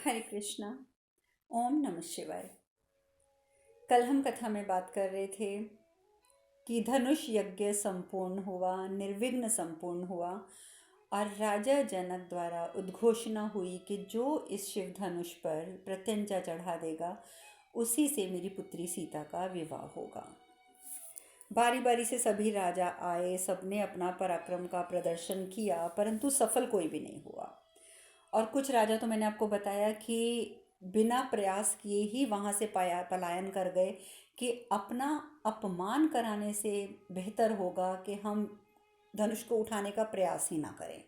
हरे कृष्णा। ओम नमः शिवाय। कल हम कथा में बात कर रहे थे कि धनुष यज्ञ संपूर्ण हुआ, निर्विघ्न संपूर्ण हुआ और राजा जनक द्वारा उद्घोषणा हुई कि जो इस शिव धनुष पर प्रत्यंचा चढ़ा देगा उसी से मेरी पुत्री सीता का विवाह होगा। बारी बारी से सभी राजा आए, सबने अपना पराक्रम का प्रदर्शन किया, परंतु सफल कोई भी नहीं हुआ। और कुछ राजा तो मैंने आपको बताया कि बिना प्रयास किए ही वहाँ से पलायन कर गए कि अपना अपमान कराने से बेहतर होगा कि हम धनुष को उठाने का प्रयास ही ना करें।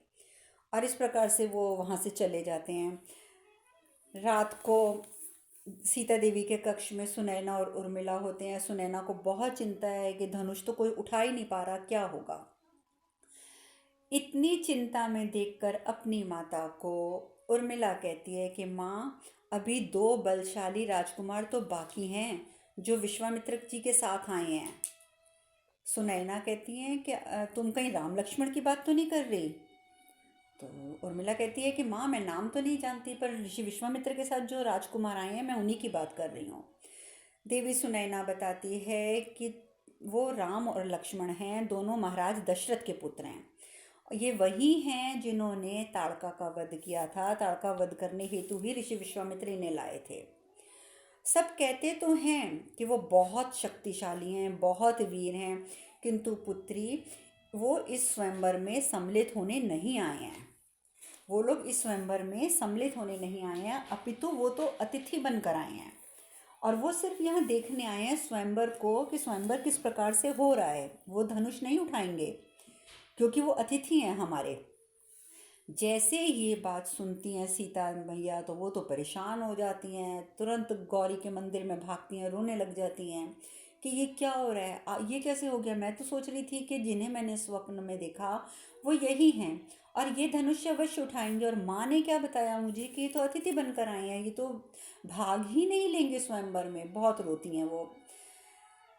और इस प्रकार से वो वहाँ से चले जाते हैं। रात को सीता देवी के कक्ष में सुनैना और उर्मिला होते हैं। सुनैना को बहुत चिंता है कि धनुष तो कोई उठा ही नहीं पा रहा, क्या होगा। इतनी चिंता में देखकर अपनी माता को उर्मिला कहती है कि माँ, अभी 2 बलशाली राजकुमार तो बाकी हैं जो विश्वामित्र जी के साथ आए हैं। सुनैना कहती हैं कि तुम कहीं राम लक्ष्मण की बात तो नहीं कर रही। तो उर्मिला कहती है कि माँ, मैं नाम तो नहीं जानती, पर ऋषि विश्वामित्र के साथ जो राजकुमार आए हैं मैं उन्हीं की बात कर रही हूँ। देवी सुनैना बताती है कि वो राम और लक्ष्मण हैं, दोनों महाराज दशरथ के पुत्र हैं। ये वही हैं जिन्होंने ताड़का का वध किया था। ताड़का वध करने हेतु ही ऋषि विश्वामित्र इन्हें लाए थे। सब कहते तो हैं कि वो बहुत शक्तिशाली हैं, बहुत वीर हैं, किंतु पुत्री, वो इस स्वयंवर में सम्मिलित होने नहीं आए हैं। वो लोग इस स्वयंवर में सम्मिलित होने नहीं आए हैं, अपितु वो तो अतिथि बनकर आए हैं। और वो सिर्फ यहाँ देखने आए हैं स्वयंवर को कि स्वयंवर किस प्रकार से हो रहा है। वो धनुष नहीं उठाएंगे क्योंकि वो अतिथि हैं हमारे। जैसे ये बात सुनती हैं सीता मैया तो वो तो परेशान हो जाती हैं, तुरंत गौरी के मंदिर में भागती हैं, रोने लग जाती हैं कि ये क्या हो रहा है, ये कैसे हो गया। मैं तो सोच रही थी कि जिन्हें मैंने स्वप्न में देखा वो यही हैं और ये धनुष अवश्य उठाएंगे, और माँ ने क्या बताया मुझे कि ये तो अतिथि बनकर आए हैं, ये तो भाग ही नहीं लेंगे स्वयंवर में। बहुत रोती हैं वो।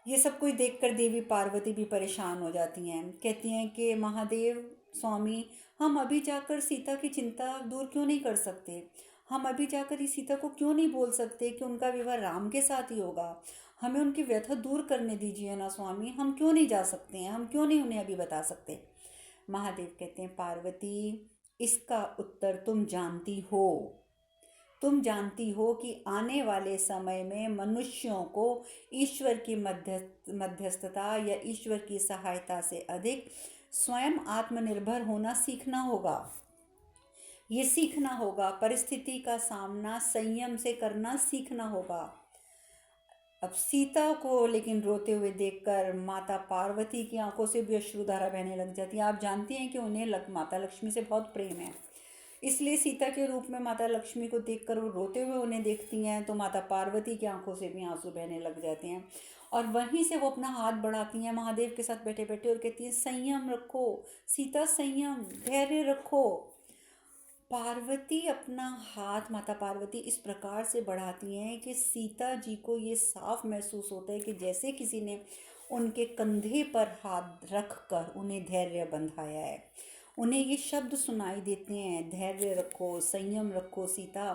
ये सब कुछ देखकर देवी पार्वती भी परेशान हो जाती हैं। कहती हैं कि महादेव स्वामी, हम अभी जाकर सीता की चिंता दूर क्यों नहीं कर सकते। हम अभी जाकर इस सीता को क्यों नहीं बोल सकते कि उनका विवाह राम के साथ ही होगा। हमें उनकी व्यथा दूर करने दीजिए ना स्वामी। हम क्यों नहीं जा सकते हैं, हम क्यों नहीं उन्हें अभी बता सकते। महादेव कहते हैं, पार्वती, इसका उत्तर तुम जानती हो। तुम जानती हो कि आने वाले समय में मनुष्यों को ईश्वर की मध्यस्थता या ईश्वर की सहायता से अधिक स्वयं आत्मनिर्भर होना सीखना होगा। ये सीखना होगा, परिस्थिति का सामना संयम से करना सीखना होगा। अब सीता को लेकिन रोते हुए देखकर माता पार्वती की आंखों से भी अश्रुधारा बहने लग जाती है। आप जानती हैं कि उन्हें माता लक्ष्मी से बहुत प्रेम है, इसलिए सीता के रूप में माता लक्ष्मी को देखकर वो रोते हुए उन्हें देखती हैं तो माता पार्वती की आंखों से भी आंसू बहने लग जाते हैं। और वहीं से वो अपना हाथ बढ़ाती हैं महादेव के साथ बैठे बैठे और कहती हैं, संयम रखो सीता, संयम, धैर्य रखो। पार्वती अपना हाथ, माता पार्वती इस प्रकार से बढ़ाती हैं कि सीता जी को ये साफ महसूस होता है कि जैसे किसी ने उनके कंधे पर हाथ रख कर उन्हें धैर्य बंधाया है। उन्हें ये शब्द सुनाई देते हैं, धैर्य रखो, संयम रखो सीता।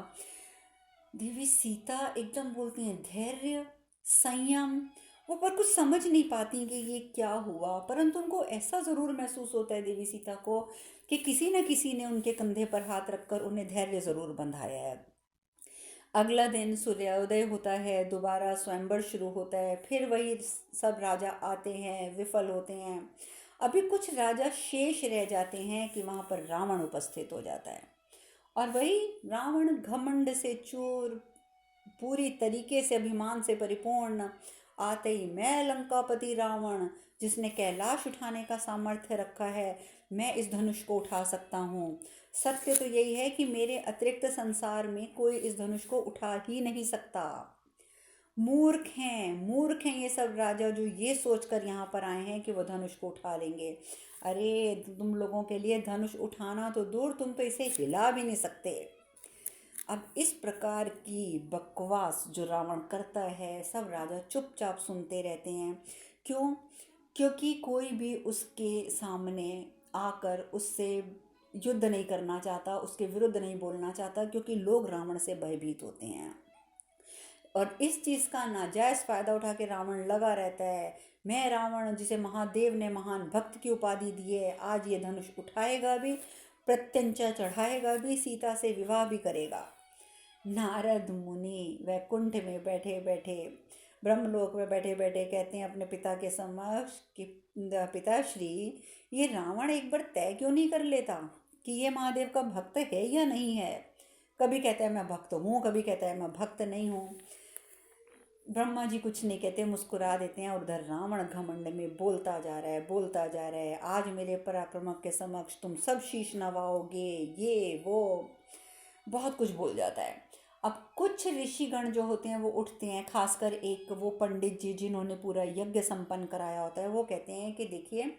देवी सीता एकदम बोलती हैं धैर्य, संयम। वो पर कुछ समझ नहीं पाती कि ये क्या हुआ, परंतु उनको ऐसा ज़रूर महसूस होता है देवी सीता को कि किसी न किसी ने उनके कंधे पर हाथ रखकर उन्हें धैर्य ज़रूर बंधाया है। अगला दिन सूर्योदय होता है, दोबारा स्वयंवर शुरू होता है। फिर वही सब राजा आते हैं, विफल होते हैं। अभी कुछ राजा शेष रह जाते हैं कि वहाँ पर रावण उपस्थित हो जाता है। और वही रावण घमंड से चूर, पूरी तरीके से अभिमान से परिपूर्ण। आते ही, मैं लंकापति रावण, जिसने कैलाश उठाने का सामर्थ्य रखा है, मैं इस धनुष को उठा सकता हूँ। सत्य तो यही है कि मेरे अतिरिक्त संसार में कोई इस धनुष को उठा ही नहीं सकता। मूर्ख हैं, मूर्ख हैं ये सब राजा जो ये सोचकर यहाँ पर आए हैं कि वो धनुष को उठा लेंगे। अरे तुम लोगों के लिए धनुष उठाना तो दूर, तुम तो इसे हिला भी नहीं सकते। अब इस प्रकार की बकवास जो रावण करता है, सब राजा चुपचाप सुनते रहते हैं। क्यों? क्योंकि कोई भी उसके सामने आकर उससे युद्ध नहीं करना चाहता, उसके विरुद्ध नहीं बोलना चाहता, क्योंकि लोग रावण से भयभीत होते हैं। और इस चीज़ का नाजायज़ फ़ायदा उठा के रावण लगा रहता है। मैं रावण, जिसे महादेव ने महान भक्त की उपाधि दी है, आज ये धनुष उठाएगा भी, प्रत्यंचा चढ़ाएगा भी, सीता से विवाह भी करेगा। नारद मुनि वैकुंठ में बैठे बैठे, ब्रह्मलोक में बैठे बैठे कहते हैं अपने पिता के समक्ष कि पिताश्री, ये रावण एक बार तय क्यों नहीं कर लेता कि ये महादेव का भक्त है या नहीं है। कभी कहता है मैं भक्त हूँ, कभी कहता है मैं भक्त नहीं हूँ। ब्रह्मा जी कुछ नहीं कहते, मुस्कुरा देते हैं। और उधर रावण घमंड में बोलता जा रहा है, बोलता जा रहा है, आज मेरे पराक्रमक के समक्ष तुम सब शीश नवाओगे, ये वो बहुत कुछ बोल जाता है। अब कुछ ऋषिगण जो होते हैं वो उठते हैं, खासकर एक वो पंडित जी जिन्होंने पूरा यज्ञ संपन्न कराया होता है, वो कहते हैं कि देखिए,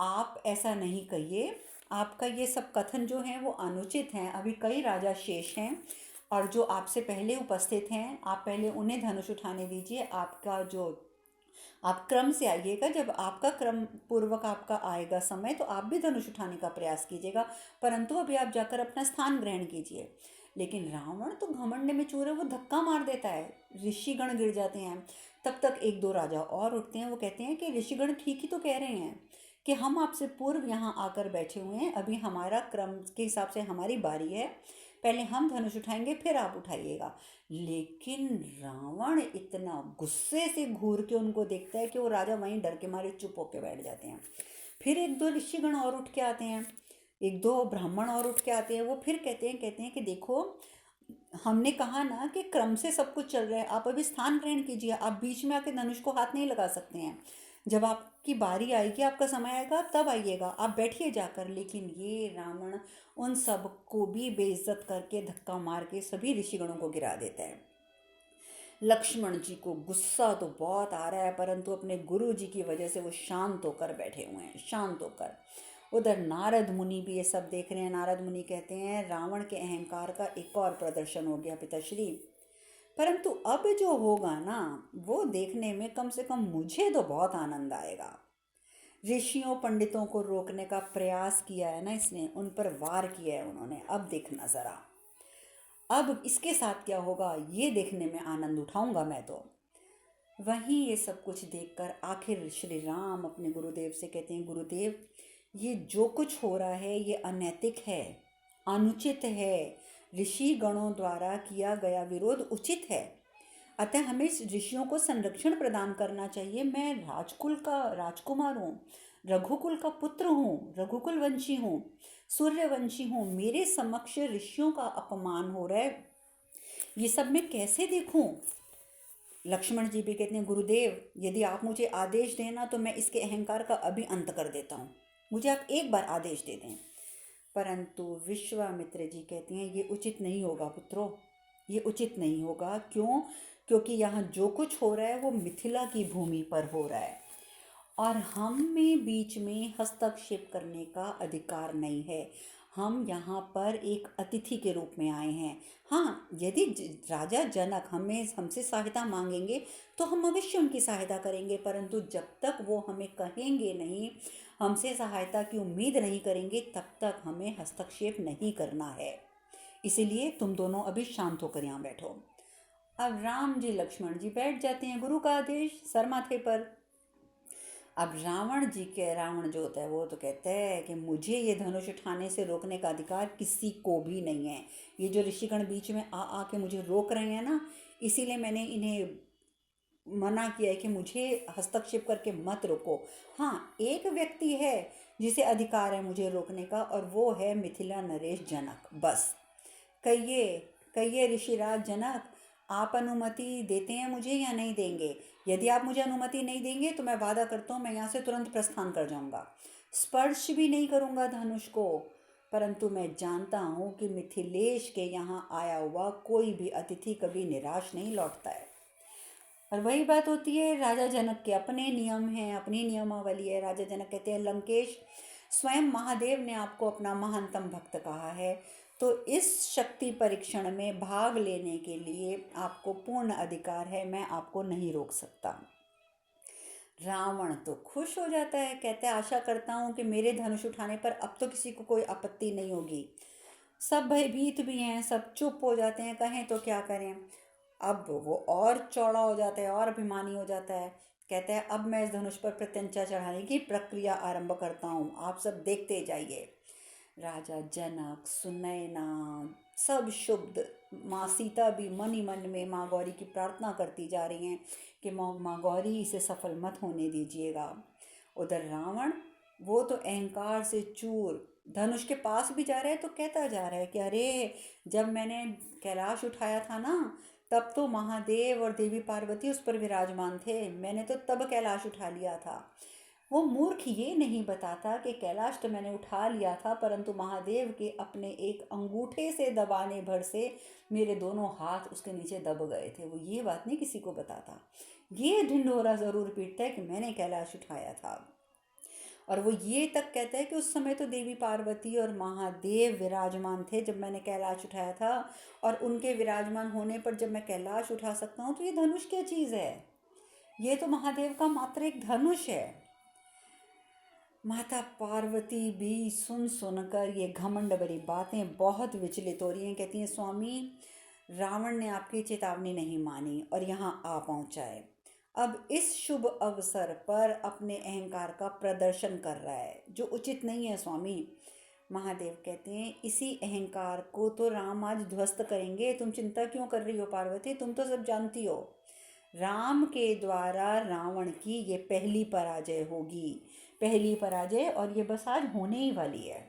आप ऐसा नहीं कहिए, आपका ये सब कथन जो है वो अनुचित हैं। अभी कई राजा शेष हैं और जो आपसे पहले उपस्थित हैं, आप पहले उन्हें धनुष उठाने दीजिए। आपका जो आप क्रम से आइएगा, जब आपका क्रम पूर्वक आपका आएगा समय, तो आप भी धनुष उठाने का प्रयास कीजिएगा, परंतु अभी आप जाकर अपना स्थान ग्रहण कीजिए। लेकिन रावण तो घमंड में चूर है, वो धक्का मार देता है, ऋषिगण गिर जाते हैं। तब तक एक दो राजा और उठते हैं, वो कहते हैं कि ऋषिगण ठीक ही तो कह रहे हैं कि हम आपसे पूर्व यहाँ आकर बैठे हुए हैं, अभी हमारा क्रम के हिसाब से हमारी बारी है, पहले हम धनुष उठाएंगे फिर आप उठाइएगा। लेकिन रावण इतना गुस्से से घूर के उनको देखता है कि वो राजा वहीं डर के मारे चुप होकर बैठ जाते हैं। फिर एक दो ऋषिगण और उठ के आते हैं, एक दो ब्राह्मण और उठ के आते हैं। वो फिर कहते हैं कि देखो, हमने कहा ना कि क्रम से सब कुछ चल रहा है, आप अभी स्थान ग्रहण कीजिए, आप बीच में आके धनुष को हाथ नहीं लगा सकते हैं। जब आपकी बारी आएगी, आपका समय आएगा, तब आइएगा, आप बैठिए जाकर। लेकिन ये रावण उन सब को भी बेइज्जत करके धक्का मार के सभी ऋषिगणों को गिरा देता है। लक्ष्मण जी को गुस्सा तो बहुत आ रहा है, परंतु अपने गुरु जी की वजह से वो शांत होकर बैठे हुए हैं, शांत होकर। उधर नारद मुनि भी ये सब देख रहे हैं। नारद मुनि कहते हैं रावण के अहंकार का एक और प्रदर्शन हो गया पिताश्री, परंतु अब जो होगा ना, वो देखने में कम से कम मुझे तो बहुत आनंद आएगा। ऋषियों पंडितों को रोकने का प्रयास किया है ना इसने, उन पर वार किया है उन्होंने, अब देखना ज़रा, अब इसके साथ क्या होगा ये देखने में आनंद उठाऊंगा मैं तो। वहीं ये सब कुछ देखकर आखिर श्री राम अपने गुरुदेव से कहते हैं, गुरुदेव, ये जो कुछ हो रहा है ये अनैतिक है, अनुचित है, ऋषि गणों द्वारा किया गया विरोध उचित है, अतः हमें इस ऋषियों को संरक्षण प्रदान करना चाहिए। मैं राजकुल का राजकुमार हूँ, रघुकुल का पुत्र हूँ, रघुकुल वंशी हूँ, सूर्यवंशी हूँ, मेरे समक्ष ऋषियों का अपमान हो रहा है, ये सब मैं कैसे देखूं। लक्ष्मण जी भी कहते हैं, गुरुदेव, यदि आप मुझे आदेश देना तो मैं इसके अहंकार का अभी अंत कर देता हूँ, मुझे आप एक बार आदेश दे दें। परंतु विश्वामित्र जी कहते हैं, ये उचित नहीं होगा पुत्रों, ये उचित नहीं होगा। क्यों? क्योंकि यहाँ जो कुछ हो रहा है वो मिथिला की भूमि पर हो रहा है और हम में बीच में हस्तक्षेप करने का अधिकार नहीं है। हम यहाँ पर एक अतिथि के रूप में आए हैं। हाँ, यदि राजा जनक हमसे सहायता मांगेंगे तो हम अवश्य उनकी सहायता करेंगे, परंतु जब तक वो हमें कहेंगे नहीं, हमसे सहायता की उम्मीद नहीं करेंगे, तब तक हमें हस्तक्षेप नहीं करना है। इसीलिए तुम दोनों अभी शांत होकर यहाँ बैठो। अब राम जी लक्ष्मण जी बैठ जाते हैं, गुरु का आदेश सर माथे पर। अब रावण जो होता है वो तो कहता है कि मुझे ये धनुष उठाने से रोकने का अधिकार किसी को भी नहीं है। ये जो ऋषिगण बीच में आ के मुझे रोक रहे हैं ना, इसीलिए मैंने इन्हें मना किया है कि मुझे हस्तक्षेप करके मत रोको। हाँ, एक व्यक्ति है जिसे अधिकार है मुझे रोकने का, और वो है मिथिला नरेश जनक। बस कहिए, कहिए ऋषिराज जनक, आप अनुमति देते हैं मुझे या नहीं देंगे? यदि आप मुझे अनुमति नहीं देंगे तो मैं वादा करता हूँ मैं यहाँ से तुरंत प्रस्थान कर जाऊँगा, स्पर्श भी नहीं करूँगा धनुष को। परंतु मैं जानता हूँ कि मिथिलेश के यहाँ आया हुआ कोई भी अतिथि कभी निराश नहीं लौटता है। और वही बात होती है, राजा जनक के अपने नियम हैं, अपनी नियमावली है। राजा जनक कहते हैं, लंकेश, स्वयं महादेव ने आपको अपना महानतम भक्त कहा है, तो इस शक्ति परीक्षण में भाग लेने के लिए आपको पूर्ण अधिकार है, मैं आपको नहीं रोक सकता। रावण तो खुश हो जाता है, कहता है आशा करता हूँ कि मेरे धनुष उठाने पर अब तो किसी को कोई आपत्ति नहीं होगी। सब भयभीत भी हैं, सब चुप हो जाते हैं, कहें तो क्या करें। अब वो और चौड़ा हो जाता है और अभिमानी हो जाता है, कहता है अब मैं इस धनुष पर प्रत्यंचा चढ़ाने की प्रक्रिया आरंभ करता हूँ, आप सब देखते जाइए। राजा जनक, सुनैना, सब शुद्ध, माँ सीता भी मन ही मन में माँ गौरी की प्रार्थना करती जा रही हैं कि माँ गौरी इसे सफल मत होने दीजिएगा। उधर रावण, वो तो अहंकार से चूर, धनुष के पास भी जा रहा है तो कहता जा रहा है कि अरे, जब मैंने कैलाश उठाया था ना, तब तो महादेव और देवी पार्वती उस पर विराजमान थे, मैंने तो तब कैलाश उठा लिया था। वो मूर्ख ये नहीं बताता कि कैलाश तो मैंने उठा लिया था, परंतु महादेव के अपने एक अंगूठे से दबाने भर से मेरे दोनों हाथ उसके नीचे दब गए थे। वो ये बात नहीं किसी को बताता, ये ढिंढोरा ज़रूर पीटता है कि मैंने कैलाश उठाया था। और वो ये तक कहता है कि उस समय तो देवी पार्वती और महादेव विराजमान थे जब मैंने कैलाश उठाया था, और उनके विराजमान होने पर जब मैं कैलाश उठा सकता हूँ तो ये धनुष क्या चीज़ है, ये तो महादेव का मात्र एक धनुष है। माता पार्वती भी सुन सुनकर ये घमंड भरी बातें बहुत विचलित हो रही हैं। कहती हैं, स्वामी, रावण ने आपकी चेतावनी नहीं मानी और यहाँ आ पहुँचा है। अब इस शुभ अवसर पर अपने अहंकार का प्रदर्शन कर रहा है, जो उचित नहीं है स्वामी। महादेव कहते हैं, इसी अहंकार को तो राम आज ध्वस्त करेंगे, तुम चिंता क्यों कर रही हो पार्वती, तुम तो सब जानती हो। राम के द्वारा रावण की ये पहली पराजय होगी, पहली पराजय, और ये बस आज होने ही वाली है।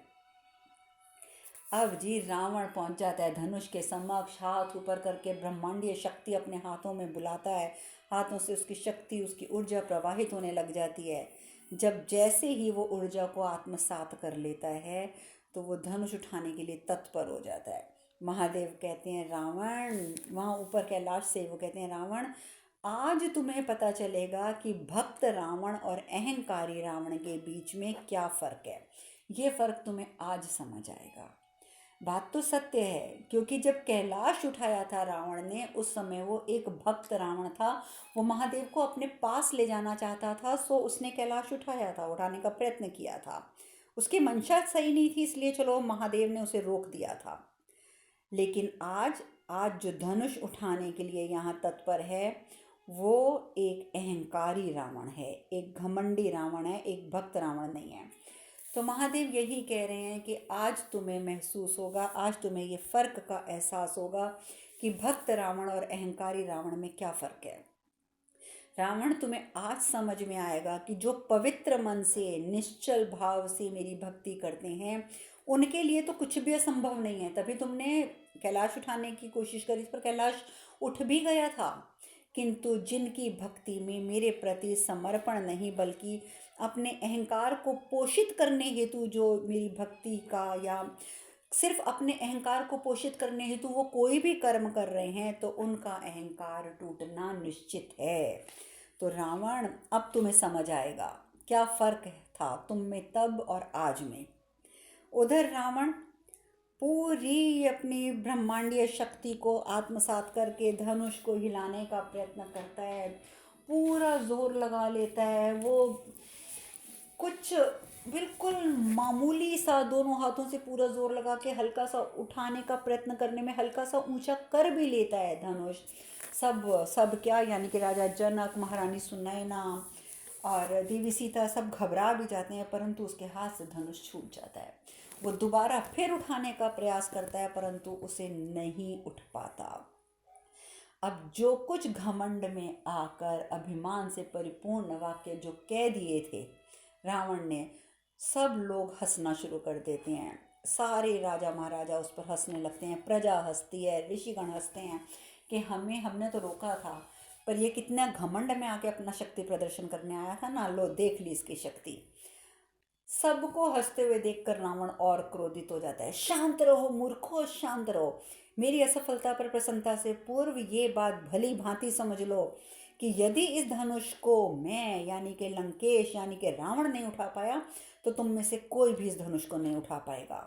अब जी रावण पहुंच जाता है धनुष के समक्ष, हाथ ऊपर करके ब्रह्मांडीय शक्ति अपने हाथों में बुलाता है, हाथों से उसकी शक्ति, उसकी ऊर्जा प्रवाहित होने लग जाती है। जब जैसे ही वो ऊर्जा को आत्मसात कर लेता है तो वो धनुष उठाने के लिए तत्पर हो जाता है। महादेव कहते हैं, रावण, वहाँ ऊपर कैलाश से वो कहते हैं, रावण, आज तुम्हें पता चलेगा कि भक्त रावण और अहंकारी रावण के बीच में क्या फ़र्क है। ये फ़र्क तुम्हें आज समझ आएगा। बात तो सत्य है, क्योंकि जब कैलाश उठाया था रावण ने, उस समय वो एक भक्त रावण था, वो महादेव को अपने पास ले जाना चाहता था, सो उसने कैलाश उठाया था, उठाने का प्रयत्न किया था। उसकी मंशा सही नहीं थी, इसलिए चलो महादेव ने उसे रोक दिया था। लेकिन आज आज जो धनुष उठाने के लिए यहाँ तत्पर है, वो एक अहंकारी रावण है, एक घमंडी रावण है, एक भक्त रावण नहीं है। तो महादेव यही कह रहे हैं कि आज तुम्हें महसूस होगा, आज तुम्हें ये फ़र्क का एहसास होगा कि भक्त रावण और अहंकारी रावण में क्या फ़र्क है। रावण, तुम्हें आज समझ में आएगा कि जो पवित्र मन से, निश्चल भाव से मेरी भक्ति करते हैं, उनके लिए तो कुछ भी असंभव नहीं है। तभी तुमने कैलाश उठाने की कोशिश करी, इस पर कैलाश उठ भी गया था। किंतु जिनकी भक्ति में मेरे प्रति समर्पण नहीं, बल्कि अपने अहंकार को पोषित करने हेतु जो मेरी भक्ति का, या सिर्फ अपने अहंकार को पोषित करने हेतु वो कोई भी कर्म कर रहे हैं, तो उनका अहंकार टूटना निश्चित है। तो रावण, अब तुम्हें समझ आएगा क्या फ़र्क था तुम में तब और आज में। उधर रावण पूरी अपनी ब्रह्मांडीय शक्ति को आत्मसात करके धनुष को हिलाने का प्रयत्न करता है, पूरा जोर लगा लेता है। वो कुछ बिल्कुल मामूली सा दोनों हाथों से पूरा जोर लगा के हल्का सा उठाने का प्रयत्न करने में हल्का सा ऊंचा कर भी लेता है धनुष। सब सब क्या, यानी कि राजा जनक, महारानी सुनैना और देवी सीता सब घबरा भी जाते हैं, परंतु उसके हाथ से धनुष छूट जाता है। वो दोबारा फिर उठाने का प्रयास करता है, परंतु उसे नहीं उठ पाता। अब जो कुछ घमंड में आकर अभिमान से परिपूर्ण वाक्य जो कह दिए थे रावण ने, सब लोग हंसना शुरू कर देते हैं। सारे राजा महाराजा उस पर हंसने लगते हैं, प्रजा हंसती है, ऋषिगण हंसते हैं कि हमने तो रोका था, पर ये कितना घमंड में आके अपना शक्ति प्रदर्शन करने आया था ना, लो देख ली इसकी शक्ति। सबको हंसते हुए देखकर रावण और क्रोधित हो जाता है। शांत रहो मूर्खो, शांत रहो। मेरी असफलता पर प्रसन्नता से पूर्व ये बात भली भांति समझ लो कि यदि इस धनुष को मैं, यानी कि लंकेश, यानी कि रावण नहीं उठा पाया, तो तुम में से कोई भी इस धनुष को नहीं उठा पाएगा,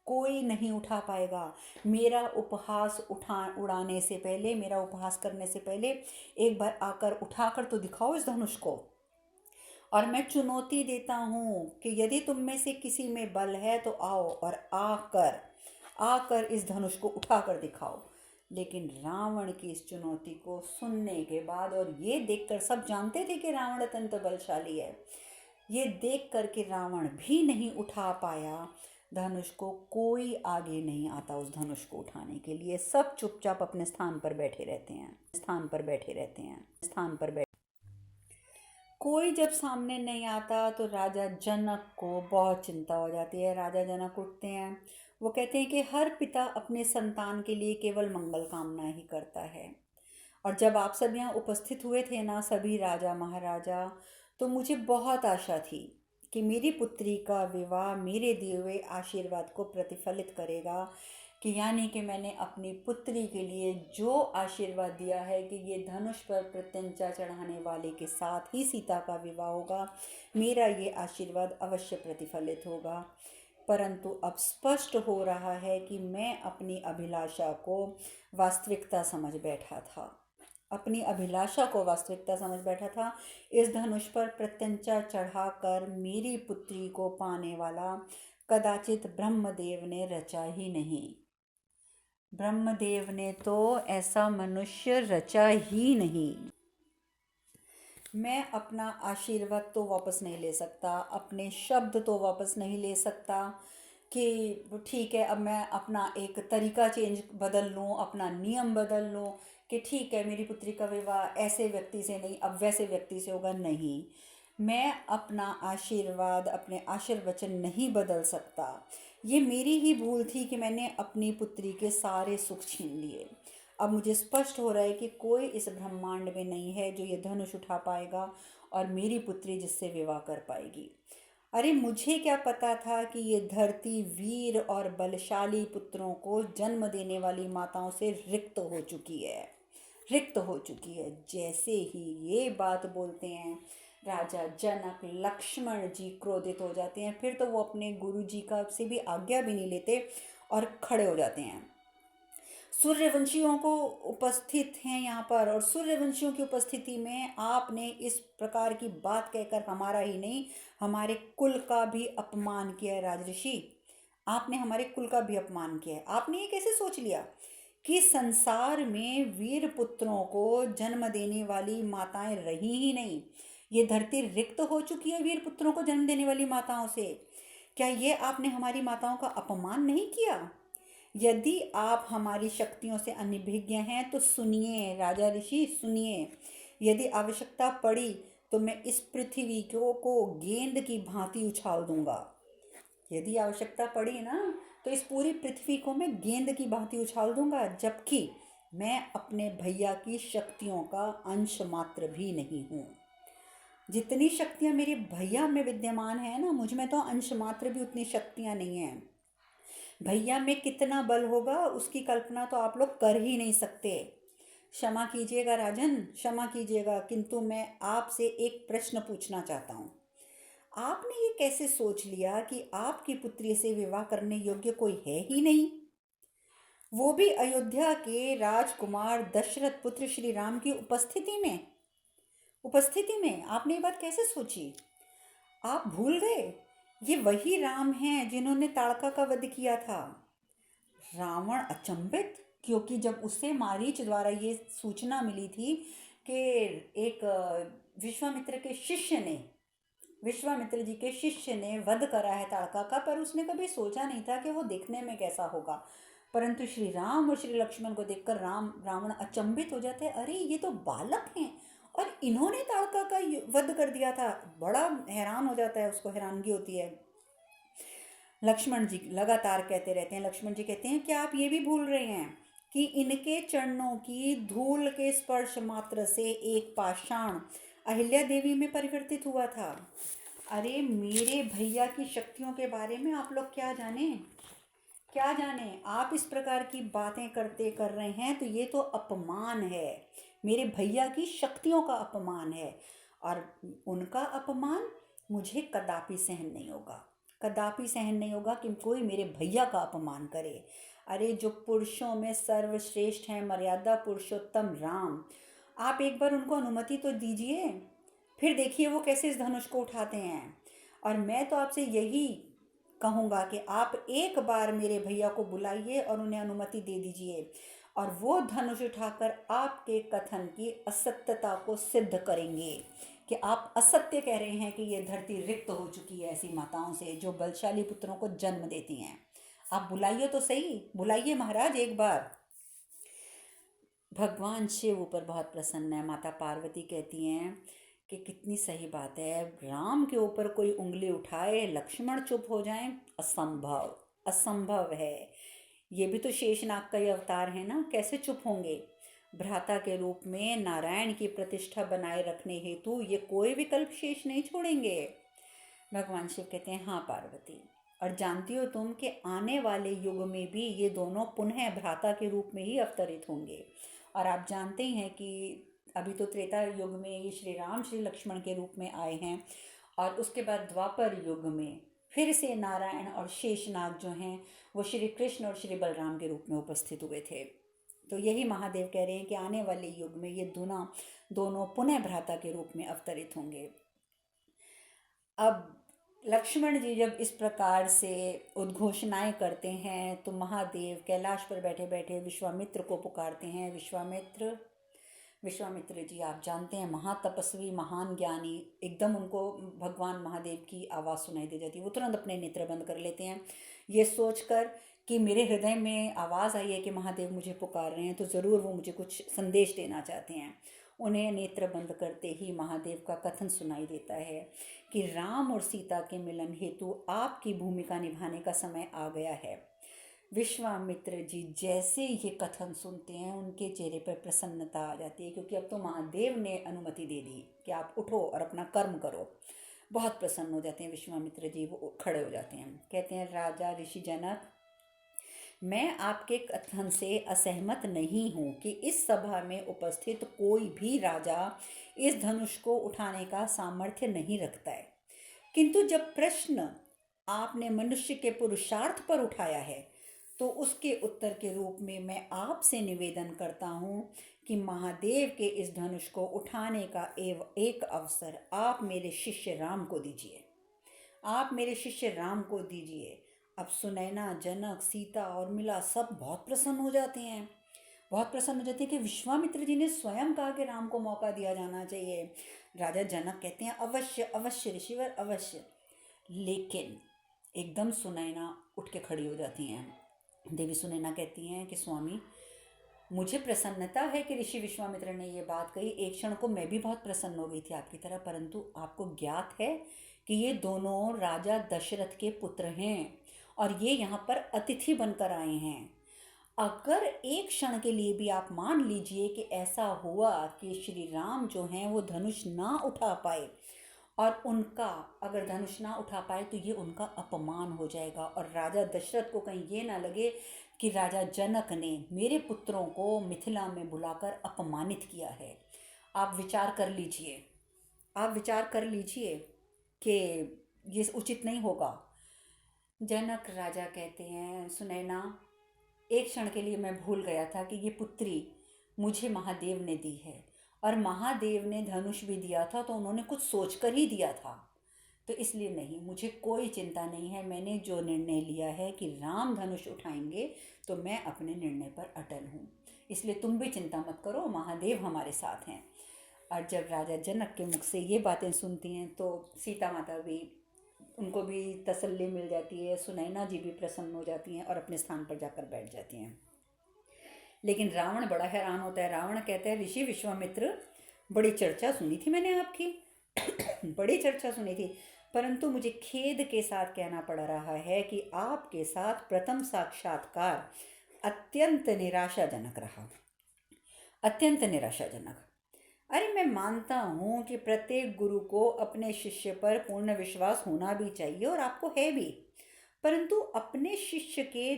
कोई नहीं उठा पाएगा। मेरा उपहास उड़ाने से पहले, मेरा उपहास करने से पहले एक बार आकर उठाकर तो दिखाओ इस धनुष को। और मैं चुनौती देता हूँ कि यदि तुम में से किसी में बल है तो आओ और आकर आकर इस धनुष को उठाकर दिखाओ। लेकिन रावण की इस चुनौती को सुनने के बाद, और ये देखकर सब जानते थे कि रावण अत्यंत बलशाली है, ये देख कर के रावण भी नहीं उठा पाया धनुष को। कोई आगे नहीं आता उस धनुष को उठाने के लिए। सब चुपचाप अपने स्थान पर बैठे रहते हैं, स्थान पर बैठे रहते हैं, स्थान पर बैठे। कोई जब सामने नहीं आता तो राजा जनक को बहुत चिंता हो जाती है। राजा जनक उठते हैं। वो कहते हैं कि हर पिता अपने संतान के लिए केवल मंगल कामना ही करता है। और जब आप सब यहाँ उपस्थित हुए थे ना, सभी राजा महाराजा, तो मुझे बहुत आशा थी कि मेरी पुत्री का विवाह मेरे दिए हुए आशीर्वाद को प्रतिफलित करेगा, कि यानी कि मैंने अपनी पुत्री के लिए जो आशीर्वाद दिया है कि ये धनुष पर प्रत्यंचा चढ़ाने वाले के साथ ही सीता का विवाह होगा, मेरा ये आशीर्वाद अवश्य प्रतिफलित होगा। परंतु अब स्पष्ट हो रहा है कि मैं अपनी अभिलाषा को वास्तविकता समझ बैठा था, अपनी अभिलाषा को वास्तविकता समझ बैठा था। इस धनुष पर प्रत्यंचा चढ़ाकर मेरी पुत्री को पाने वाला कदाचित ब्रह्मदेव ने रचा ही नहीं। ब्रह्मदेव ने तो ऐसा मनुष्य रचा ही नहीं। मैं अपना आशीर्वाद तो वापस नहीं ले सकता, अपने शब्द तो वापस नहीं ले सकता कि ठीक है अब मैं अपना एक तरीका बदल लूँ, अपना नियम बदल लूँ कि ठीक है मेरी पुत्री का विवाह ऐसे व्यक्ति से नहीं अब वैसे व्यक्ति से होगा। नहीं, मैं अपना आशीर्वाद, अपने आशीर्वचन नहीं बदल सकता। ये मेरी ही भूल थी कि मैंने अपनी पुत्री के सारे सुख छीन लिए। अब मुझे स्पष्ट हो रहा है कि कोई इस ब्रह्मांड में नहीं है जो ये धनुष उठा पाएगा और मेरी पुत्री जिससे विवाह कर पाएगी। अरे मुझे क्या पता था कि ये धरती वीर और बलशाली पुत्रों को जन्म देने वाली माताओं से रिक्त हो चुकी है, रिक्त हो चुकी है। जैसे ही ये बात बोलते हैं राजा जनक, लक्ष्मण जी क्रोधित हो जाते हैं। फिर तो वो अपने गुरु जी का से भी आज्ञा भी नहीं लेते और खड़े हो जाते हैं। सूर्यवंशियों को उपस्थित हैं यहाँ पर, और सूर्यवंशियों की उपस्थिति में आपने इस प्रकार की बात कहकर हमारा ही नहीं हमारे कुल का भी अपमान किया है राजऋषि। आपने हमारे कुल का भी अपमान किया है। आपने ये कैसे सोच लिया कि संसार में वीर पुत्रों को जन्म देने वाली माताएं रही ही नहीं, ये धरती रिक्त हो चुकी है वीर पुत्रों को जन्म देने वाली माताओं से? क्या ये आपने हमारी माताओं का अपमान नहीं किया? यदि आप हमारी शक्तियों से अनभिज्ञ हैं तो सुनिए राजा ऋषि, सुनिए। यदि आवश्यकता पड़ी तो मैं इस पृथ्वी को गेंद की भांति उछाल दूंगा। यदि आवश्यकता पड़ी ना तो इस पूरी पृथ्वी को मैं गेंद की भांति उछाल दूंगा, जबकि मैं अपने भैया की शक्तियों का अंश मात्र भी नहीं हूँ। जितनी शक्तियाँ मेरे भैया में विद्यमान है ना, मुझ में तो अंश मात्र भी उतनी शक्तियाँ नहीं हैं। भैया में कितना बल होगा उसकी कल्पना तो आप लोग कर ही नहीं सकते। क्षमा कीजिएगा राजन, क्षमा कीजिएगा, किंतु मैं आपसे एक प्रश्न पूछना चाहता हूँ। आपने ये कैसे सोच लिया कि आपकी पुत्री से विवाह करने योग्य कोई है ही नहीं, वो भी अयोध्या के राजकुमार दशरथ पुत्र श्री राम की उपस्थिति में आपने ये बात कैसे सोची? आप भूल गए ये वही राम हैं जिन्होंने ताड़का का वध किया था। रावण अचंभित, क्योंकि जब उसे मारीच द्वारा ये सूचना मिली थी कि एक विश्वामित्र जी के शिष्य ने वध करा है ताड़का का, पर उसने कभी सोचा नहीं था कि वो देखने में कैसा होगा। परंतु श्री राम और श्री लक्ष्मण को देखकर रावण अचंभित हो जाते हैं। अरे ये तो बालक हैं और इन्होंने ताड़का का वध कर दिया था। बड़ा हैरान हो जाता है, उसको हैरानगी होती है। लक्ष्मण जी लगातार कहते रहते हैं, लक्ष्मण जी कहते हैं कि आप ये भी भूल रहे हैं कि इनके चरणों की धूल के स्पर्श मात्र से एक पाषाण अहिल्या देवी में परिवर्तित हुआ था। अरे मेरे भैया की शक्तियों के बारे में आप लोग क्या जाने? आप इस प्रकार की बातें कर रहे हैं तो ये तो अपमान है, मेरे भैया की शक्तियों का अपमान है। और उनका अपमान मुझे कदापि सहन नहीं होगा, कदापि सहन नहीं होगा कि कोई मेरे भैया का अपमान करे। अरे जो पुरुषों में सर्वश्रेष्ठ हैं, मर्यादा पुरुषोत्तम राम, आप एक बार उनको अनुमति तो दीजिए, फिर देखिए वो कैसे इस धनुष को उठाते हैं। और मैं तो आपसे यही कहूँगा कि आप एक बार मेरे भैया को बुलाइए और उन्हें अनुमति दे दीजिए, और वो धनुष उठाकर आपके कथन की असत्यता को सिद्ध करेंगे कि आप असत्य कह रहे हैं कि ये धरती रिक्त हो चुकी है ऐसी माताओं से जो बलशाली पुत्रों को जन्म देती हैं। आप बुलाइए तो सही, बुलाइए महाराज एक बार। भगवान शिव ऊपर बहुत प्रसन्न है। माता पार्वती कहती हैं कि कितनी सही बात है, राम के ऊपर कोई उंगली उठाए लक्ष्मण चुप हो जाएं, असंभव, असंभव है। ये भी तो शेषनाग का ही अवतार है ना, कैसे चुप होंगे। भ्राता के रूप में नारायण की प्रतिष्ठा बनाए रखने हेतु ये कोई विकल्प शेष नहीं छोड़ेंगे। भगवान शिव कहते हैं हाँ पार्वती, और जानती हो तुम कि आने वाले युग में भी ये दोनों पुनः भ्राता के रूप में ही अवतरित होंगे। और आप जानते हैं कि अभी तो त्रेता युग में ये श्री राम श्री लक्ष्मण के रूप में आए हैं, और उसके बाद द्वापर युग में फिर से नारायण और शेषनाग जो हैं वो श्री कृष्ण और श्री बलराम के रूप में उपस्थित हुए थे। तो यही महादेव कह रहे हैं कि आने वाले युग में ये दोनों पुनः भ्राता के रूप में अवतरित होंगे। अब लक्ष्मण जी जब इस प्रकार से उद्घोषणाएं करते हैं तो महादेव कैलाश पर बैठे बैठे विश्वामित्र को पुकारते हैं। विश्वामित्र, विश्वामित्र जी आप जानते हैं महातपस्वी महान ज्ञानी। एकदम उनको भगवान महादेव की आवाज़ सुनाई दे जाती है, वो तुरंत अपने नेत्र बंद कर लेते हैं, ये सोचकर कि मेरे हृदय में आवाज़ आई है कि महादेव मुझे पुकार रहे हैं, तो ज़रूर वो मुझे कुछ संदेश देना चाहते हैं। उन्हें नेत्र बंद करते ही महादेव का कथन सुनाई देता है कि राम और सीता के मिलन हेतु आपकी भूमिका निभाने का समय आ गया है। विश्वामित्र जी जैसे ये कथन सुनते हैं उनके चेहरे पर प्रसन्नता आ जाती है, क्योंकि अब तो महादेव ने अनुमति दे दी कि आप उठो और अपना कर्म करो। बहुत प्रसन्न हो जाते हैं विश्वामित्र जी, वो खड़े हो जाते हैं, कहते हैं राजा ऋषि जनक, मैं आपके कथन से असहमत नहीं हूँ कि इस सभा में उपस्थित कोई भी राजा इस धनुष को उठाने का सामर्थ्य नहीं रखता है, किंतु जब प्रश्न आपने मनुष्य के पुरुषार्थ पर उठाया है तो उसके उत्तर के रूप में मैं आपसे निवेदन करता हूँ कि महादेव के इस धनुष को उठाने का एक अवसर आप मेरे शिष्य राम को दीजिए, आप मेरे शिष्य राम को दीजिए। अब सुनैना, जनक, सीता और मिला सब बहुत प्रसन्न हो जाते हैं, बहुत प्रसन्न हो जाते हैं कि विश्वामित्र जी ने स्वयं कहा कि राम को मौका दिया जाना चाहिए। राजा जनक कहते हैं अवश्य अवश्य ऋषिवर अवश्य। लेकिन एकदम सुनैना उठ के खड़ी हो जाती हैं। देवी सुनैना कहती हैं कि स्वामी, मुझे प्रसन्नता है कि ऋषि विश्वामित्र ने ये बात कही, एक क्षण को मैं भी बहुत प्रसन्न हो गई थी आपकी तरह, परंतु आपको ज्ञात है कि ये दोनों राजा दशरथ के पुत्र हैं और ये यहाँ पर अतिथि बनकर आए हैं। अगर एक क्षण के लिए भी आप मान लीजिए कि ऐसा हुआ कि श्री राम जो हैं वो धनुष ना उठा पाए, और उनका अगर धनुष ना उठा पाए तो ये उनका अपमान हो जाएगा, और राजा दशरथ को कहीं ये ना लगे कि राजा जनक ने मेरे पुत्रों को मिथिला में बुलाकर अपमानित किया है। आप विचार कर लीजिए, आप विचार कर लीजिए कि ये उचित नहीं होगा। जनक राजा कहते हैं सुनैना, एक क्षण के लिए मैं भूल गया था कि ये पुत्री मुझे महादेव ने दी है, और महादेव ने धनुष भी दिया था तो उन्होंने कुछ सोचकर ही दिया था, तो इसलिए नहीं, मुझे कोई चिंता नहीं है। मैंने जो निर्णय लिया है कि राम धनुष उठाएंगे तो मैं अपने निर्णय पर अटल हूँ, इसलिए तुम भी चिंता मत करो, महादेव हमारे साथ हैं। और जब राजा जनक के मुख से ये बातें सुनती हैं तो सीता माता भी, उनको भी तसल्ली मिल जाती है, सुनैना जी भी प्रसन्न हो जाती हैं और अपने स्थान पर जाकर बैठ जाती हैं। लेकिन रावण बड़ा हैरान होता है। रावण कहता है ऋषि विश्वामित्र, बड़ी चर्चा सुनी थी मैंने आपकी बड़ी चर्चा सुनी थी, परंतु मुझे खेद के साथ कहना पड़ रहा है कि आपके साथ प्रथम साक्षात्कार अत्यंत निराशाजनक रहा, अत्यंत निराशाजनक। अरे मैं मानता हूँ कि प्रत्येक गुरु को अपने शिष्य पर पूर्ण विश्वास होना भी चाहिए, और आपको है भी, परंतु अपने शिष्य के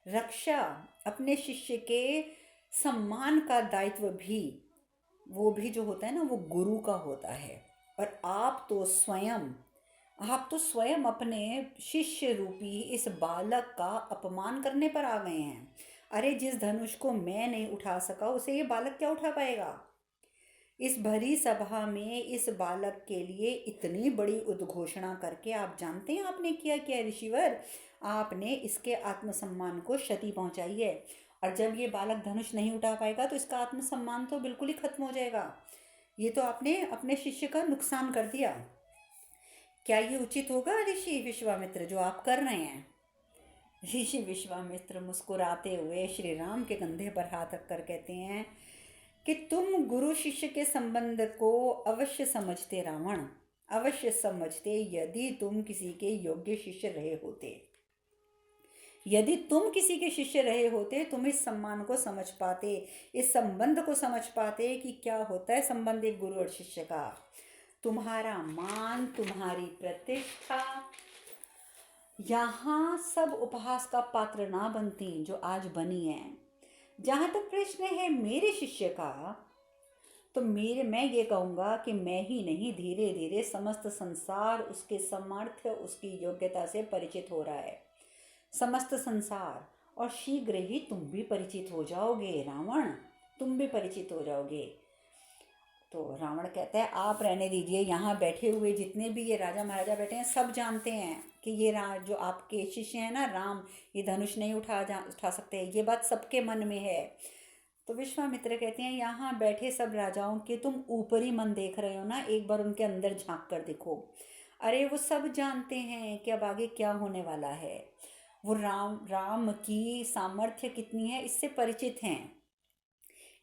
रक्षा, अपने शिष्य के सम्मान का दायित्व भी, वो भी जो होता है ना, वो गुरु का होता है। और आप तो स्वयं अपने शिष्य रूपी इस बालक का अपमान करने पर आ गए हैं। अरे जिस धनुष को मैं नहीं उठा सका उसे ये बालक क्या उठा पाएगा। इस भरी सभा में इस बालक के लिए इतनी बड़ी उद्घोषणा करके आप जानते हैं आपने किया क्या ऋषिवर? आपने इसके आत्मसम्मान को क्षति पहुंचाई है। और जब ये बालक धनुष नहीं उठा पाएगा तो इसका आत्मसम्मान तो बिल्कुल ही खत्म हो जाएगा। ये तो आपने अपने शिष्य का नुकसान कर दिया। क्या ये उचित होगा ऋषि विश्वामित्र जो आप कर रहे हैं? ऋषि विश्वामित्र मुस्कुराते हुए श्री राम के कंधे पर हाथ रखकर कहते हैं कि तुम गुरु शिष्य के संबंध को अवश्य समझते रावण, अवश्य समझते। यदि तुम किसी के योग्य शिष्य रहे होते, यदि तुम किसी के शिष्य रहे होते, तुम इस सम्मान को समझ पाते, इस संबंध को समझ पाते कि क्या होता है संबंध एक गुरु और शिष्य का। तुम्हारा मान, तुम्हारी प्रतिष्ठा यहाँ सब उपहास का पात्र ना बनती जो आज बनी है। जहाँ तक प्रश्न है मेरे शिष्य का, तो मैं ये कहूँगा कि मैं ही नहीं, धीरे धीरे समस्त संसार उसके सामर्थ्य, उसकी योग्यता से परिचित हो रहा है। समस्त संसार, और शीघ्र ही तुम भी परिचित हो जाओगे रावण, तुम भी परिचित हो जाओगे। तो रावण कहता है आप रहने दीजिए, यहाँ बैठे हुए जितने भी ये राजा महाराजा बैठे हैं सब जानते हैं कि ये जो आपके शिष्य हैं ना राम, ये धनुष नहीं उठा सकते, ये बात सबके मन में है। तो विश्वामित्र कहते हैं यहाँ बैठे सब राजाओं के तुम ऊपरी मन देख रहे हो ना, एक बार उनके अंदर झांक कर देखो। अरे वो सब जानते हैं कि अब आगे क्या होने वाला है। वो राम की सामर्थ्य कितनी है इससे परिचित हैं,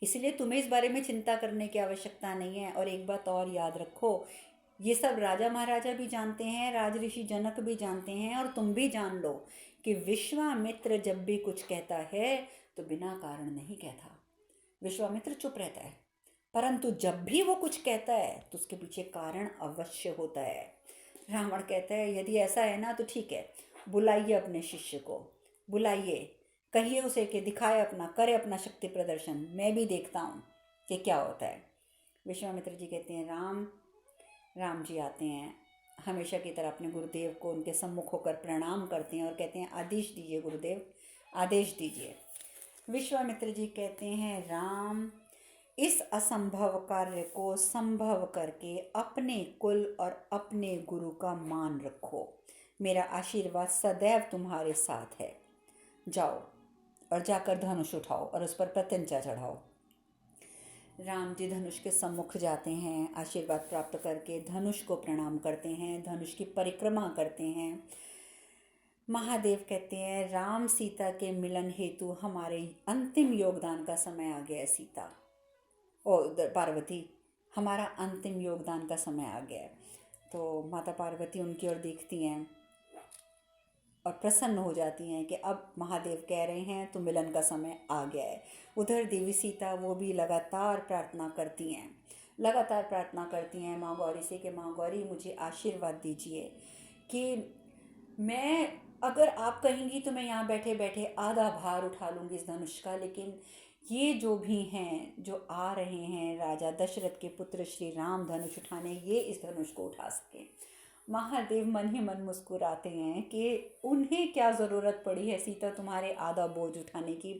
इसलिए तुम्हें इस बारे में चिंता करने की आवश्यकता नहीं है। और एक बात और याद रखो, ये सब राजा महाराजा भी जानते हैं, राजऋषि जनक भी जानते हैं, और तुम भी जान लो कि विश्वामित्र जब भी कुछ कहता है तो बिना कारण नहीं कहता। विश्वामित्र चुप रहता है, परंतु जब भी वो कुछ कहता है तो उसके पीछे कारण अवश्य होता है। रावण कहता है यदि ऐसा है ना तो ठीक है, बुलाइए अपने शिष्य को, बुलाइए, कहिए उसे कि दिखाए अपना, करे अपना शक्ति प्रदर्शन, मैं भी देखता हूँ कि क्या होता है। विश्वामित्र जी कहते हैं राम जी आते हैं, हमेशा की तरह अपने गुरुदेव को उनके सम्मुख होकर प्रणाम करते हैं और कहते हैं आदेश दीजिए गुरुदेव, आदेश दीजिए। विश्वामित्र जी कहते हैं राम, इस असंभव कार्य को संभव करके अपने कुल और अपने गुरु का मान रखो। मेरा आशीर्वाद सदैव तुम्हारे साथ है। जाओ और जाकर धनुष उठाओ और उस पर प्रत्यंचा चढ़ाओ। राम जी धनुष के सम्मुख जाते हैं, आशीर्वाद प्राप्त करके धनुष को प्रणाम करते हैं, धनुष की परिक्रमा करते हैं। महादेव कहते हैं राम सीता के मिलन हेतु हमारे अंतिम योगदान का समय आ गया है। सीता और पार्वती, हमारा अंतिम योगदान का समय आ गया है। तो माता पार्वती उनकी ओर देखती हैं और प्रसन्न हो जाती हैं कि अब महादेव कह रहे हैं तो मिलन का समय आ गया है। उधर देवी सीता वो भी लगातार प्रार्थना करती हैं, लगातार प्रार्थना करती हैं माँ गौरी से कि माँ गौरी मुझे आशीर्वाद दीजिए कि मैं, अगर आप कहेंगी तो मैं यहाँ बैठे बैठे आधा भार उठा लूँगी इस धनुष का, लेकिन ये जो भी हैं, जो आ रहे हैं राजा दशरथ के पुत्र श्री राम धनुष उठाने, ये इस धनुष को उठा सकें। महादेव मन ही मन मुस्कुराते हैं कि उन्हें क्या ज़रूरत पड़ी है सीता तुम्हारे आधा बोझ उठाने की।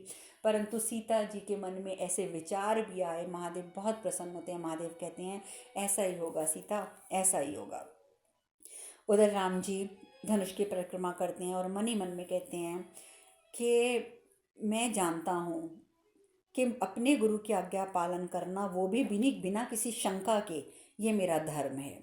परंतु सीता जी के मन में ऐसे विचार भी आए, महादेव बहुत प्रसन्न होते हैं। महादेव कहते हैं ऐसा ही होगा सीता, ऐसा ही होगा। उधर राम जी धनुष की परिक्रमा करते हैं और मन ही मन में कहते हैं कि मैं जानता हूँ कि अपने गुरु की आज्ञा पालन करना, वो भी बिना किसी शंका के, ये मेरा धर्म है।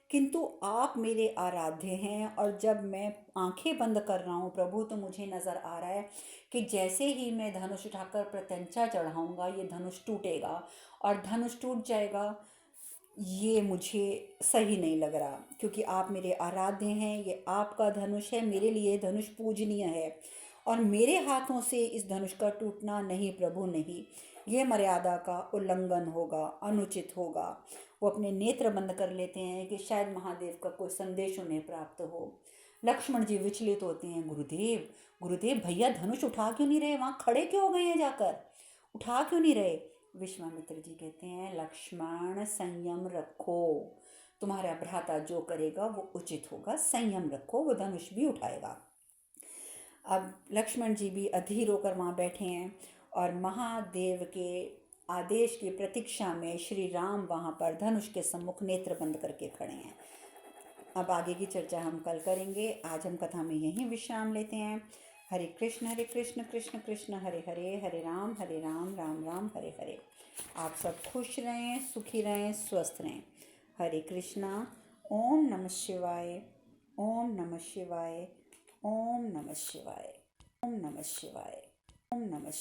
किंतु आप मेरे आराध्य हैं, और जब मैं आंखें बंद कर रहा हूँ प्रभु तो मुझे नज़र आ रहा है कि जैसे ही मैं धनुष उठाकर प्रत्यंचा चढ़ाऊँगा ये धनुष टूटेगा और धनुष टूट जाएगा। ये मुझे सही नहीं लग रहा, क्योंकि आप मेरे आराध्य हैं, ये आपका धनुष है, मेरे लिए धनुष पूजनीय है, और मेरे हाथों से इस धनुष का टूटना नहीं प्रभु, नहीं, ये मर्यादा का उल्लंघन होगा, अनुचित होगा। वो अपने नेत्र बंद कर लेते हैं कि शायद महादेव का कोई संदेश उन्हें प्राप्त हो। लक्ष्मण जी विचलित होते हैं, गुरुदेव गुरुदेव भैया धनुष उठा क्यों नहीं रहे, वहाँ खड़े क्यों हो गए हैं, जाकर उठा क्यों नहीं रहे। विश्वामित्र जी कहते हैं लक्ष्मण संयम रखो, तुम्हारा भ्राता जो करेगा वो उचित होगा, संयम रखो, वो धनुष भी उठाएगा। अब लक्ष्मण जी भी अधीर होकर वहाँ बैठे हैं और महादेव के आदेश की प्रतीक्षा में श्री राम वहाँ पर धनुष के सम्मुख नेत्र बंद करके खड़े हैं। अब आगे की चर्चा हम कल करेंगे। आज हम कथा में यहीं विश्राम लेते हैं। हरे कृष्ण कृष्ण कृष्ण हरे हरे, हरे राम राम राम हरे हरे। आप सब खुश रहें, सुखी रहें, स्वस्थ रहें। हरे कृष्णा। ओम नमः शिवाय, ओम नमः शिवाय, ओम नमः शिवाय, ओम नमः शिवाय, ओम नमः शिवाय।